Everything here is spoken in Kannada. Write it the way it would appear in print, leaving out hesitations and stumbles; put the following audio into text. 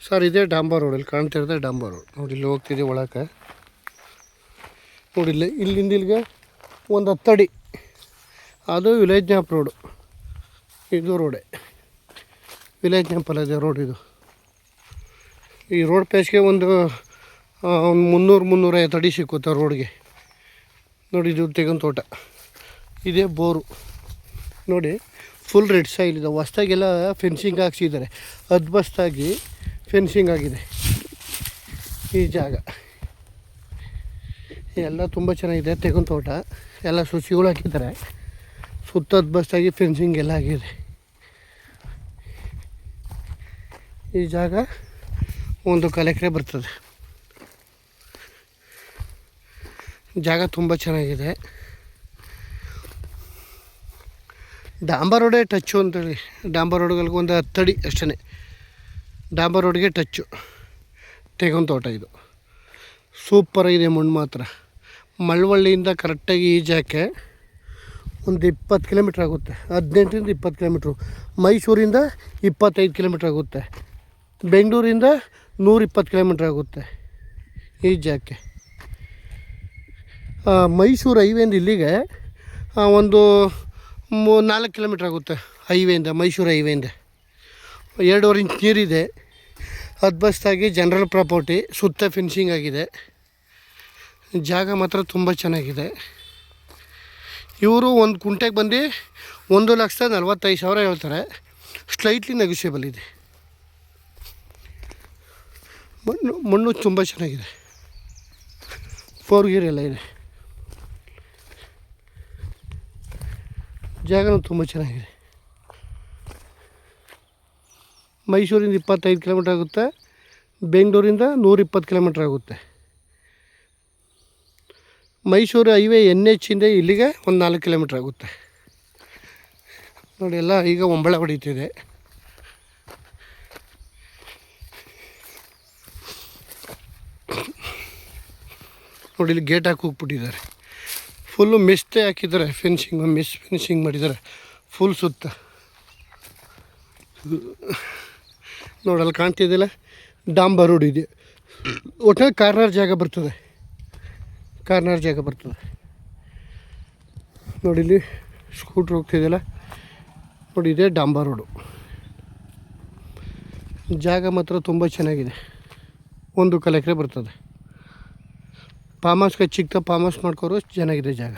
ಸರ್ ಇದೇ ಡಾಂಬರ್ ರೋಡ್, ಇಲ್ಲಿ ಕಾಣ್ತಿರೋದೇ ಡಾಂಬರ್ ರೋಡ್ ನೋಡಿ. ಇಲ್ಲಿ ಹೋಗ್ತಿದೆ ಒಳಕ್ಕೆ ನೋಡಿಲ್ಲ. ಇಲ್ಲಿಂದ ಇಲ್ಲಿಗೆ ಒಂದು 10 ಅಡಿ ಅದು ವಿಲೇಜ್ ನ್ಯಾಪ್ ರೋಡು. ಇದು ರೋಡೇ ವಿಲೇಜ್ ನ್ಯಾಪ್ ಅಲ್ಲ, ಇದೆ ರೋಡ್ ಇದು. ಈ ರೋಡ್ ಪೇಸ್ಗೆ ಒಂದು 300-350 ಅಡಿ ಸಿಕ್ಕುತ್ತೆ ರೋಡ್ಗೆ ನೋಡಿ. ಇದು ತೆಂಗಿನ ತೋಟ, ಇದೇ ಬೋರು ನೋಡಿ. ಫುಲ್ ರೆಡ್ ಸಾಯಿಲ್ ಇದೆ. ಹೊಸ್ದಾಗೆಲ್ಲ ಫೆನ್ಸಿಂಗ್ ಹಾಕ್ಸಿದ್ದಾರೆ, ಅದ್ಬಸ್ತಾಗಿ ಫೆನ್ಸಿಂಗ್ ಆಗಿದೆ ಈ ಜಾಗ. ಎಲ್ಲ ತುಂಬ ಚೆನ್ನಾಗಿದೆ. ತೆಂಗಿನ ತೋಟ ಎಲ್ಲ ಸುಸಿಗಳು ಹಾಕಿದ್ದಾರೆ, ಸುತ್ತ ಅದ್ಬಸ್ತಾಗಿ ಫೆನ್ಸಿಂಗ್ ಎಲ್ಲ ಆಗಿದೆ. ಈ ಜಾಗ 1 ಎಕರೆ ಬರ್ತದೆ. ಜಾಗ ತುಂಬ ಚೆನ್ನಾಗಿದೆ. ಡಾಂಬರ್ ರೋಡೇ ಟಚ್ಚು ಅಂತೇಳಿ, ಡಾಂಬರ್ ರೋಡ್ಗಳಿಗೆ ಒಂದು 10 ಅಡಿ ಅಷ್ಟೇ. ಡಾಂಬರ್ ರೋಡ್ಗೆ ಟಚ್ಚು ತೆಂಗಿನ ತೋಟ. ಇದು ಸೂಪರಾಗಿದೆ. ಮಣ್ಣು ಮಾತ್ರ ಮಳವಳ್ಳಿಯಿಂದ ಕರೆಕ್ಟಾಗಿ ಈ ಜಾಗಕ್ಕೆ ಒಂದು 20 ಕಿಲೋಮೀಟ್ರ್ ಆಗುತ್ತೆ. 18ರಿಂದ 20 ಕಿಲೋಮೀಟ್ರು. ಮೈಸೂರಿಂದ 25 ಕಿಲೋಮೀಟ್ರ್ ಆಗುತ್ತೆ. ಬೆಂಗಳೂರಿಂದ 120 ಕಿಲೋಮೀಟ್ರ್ ಆಗುತ್ತೆ ಈ ಜಾಗಕ್ಕೆ. ಮೈಸೂರು ಹೈವೇಯಿಂದ ಇಲ್ಲಿಗೆ ಒಂದು 4 ಕಿಲೋಮೀಟ್ರ್ ಆಗುತ್ತೆ ಹೈವೇಯಿಂದ. ಮೈಸೂರು ಹೈವೇಯಿಂದ 2.5 ಇಂಚ್ ನೀರಿದೆ. ಅದ್ಬಸ್ತಾಗಿ ಜನರಲ್ ಪ್ರಾಪರ್ಟಿ, ಸುತ್ತ ಫಿನಿಶಿಂಗ್ ಆಗಿದೆ. ಜಾಗ ಮಾತ್ರ ತುಂಬ ಚೆನ್ನಾಗಿದೆ. ಇವರು ಒಂದು ಕುಂಟೆಗೆ ಬಂದು 1,45,000 ಹೇಳ್ತಾರೆ. ಸ್ಲೈಟ್ಲಿ ನೆಗೋಷಿಯಬಲ್ ಇದೆ. ಮಣ್ಣು ತುಂಬ ಚೆನ್ನಾಗಿದೆ. 4 ಗೀರ್ ಎಲ್ಲ ಇದೆ. ಜಾಗನೂ ತುಂಬ ಚೆನ್ನಾಗಿದೆ. ಮೈಸೂರಿಂದ 25 ಕಿಲೋಮೀಟ್ರ್ ಆಗುತ್ತೆ. ಬೆಂಗಳೂರಿಂದ 120 ಕಿಲೋಮೀಟ್ರ್ ಆಗುತ್ತೆ. ಮೈಸೂರು ಹೈವೇ NH ಇಂದ ಇಲ್ಲಿಗೆ ಒಂದು 4 ಕಿಲೋಮೀಟ್ರ್ ಆಗುತ್ತೆ ನೋಡಿ. ಎಲ್ಲ ಈಗ ಒಂಬಳೆ ಹೊಡಿತಿದೆ. ನೋಡಿ ಇಲ್ಲಿ ಗೇಟ್ ಹಾಕಿ ಹೋಗ್ಬಿಟ್ಟಿದ್ದಾರೆ. ಫುಲ್ಲು ಮೆಸ್ತೆ ಹಾಕಿದ್ದಾರೆ. ಫಿನಿಶಿಂಗ್ ಮಾಡಿದ್ದಾರೆ ಫುಲ್ ಸುತ್ತ. ನೋಡಲ್ಲಿ ಕಾಣ್ತಿದ್ದಿಲ್ಲ, ಡಾಂಬರ್ ರೋಡ್ ಇದೆ. ಒಟ್ಟಿನಲ್ಲಿ ಕಾರ್ನರ್ ಜಾಗ ಬರ್ತದೆ. ನೋಡಿ ಇಲ್ಲಿ ಸ್ಕೂಟ್ರ್ ಹೋಗ್ತಿದೆಯಲ್ಲ ನೋಡಿ, ಇದೆ ಡಾಂಬರ್ ರೋಡು. ಜಾಗ ಮಾತ್ರ ತುಂಬ ಚೆನ್ನಾಗಿದೆ. 1 ಎಕರೆ ಬರ್ತದೆ. ಫಾರ್ಮ್ ಹೌಸ್ಗೆ ಚಿಕ್ಕ ಫಾರ್ಮ್ ಹೌಸ್ ಮಾಡ್ಕೋರು ಚೆನ್ನಾಗಿದೆ ಜಾಗ.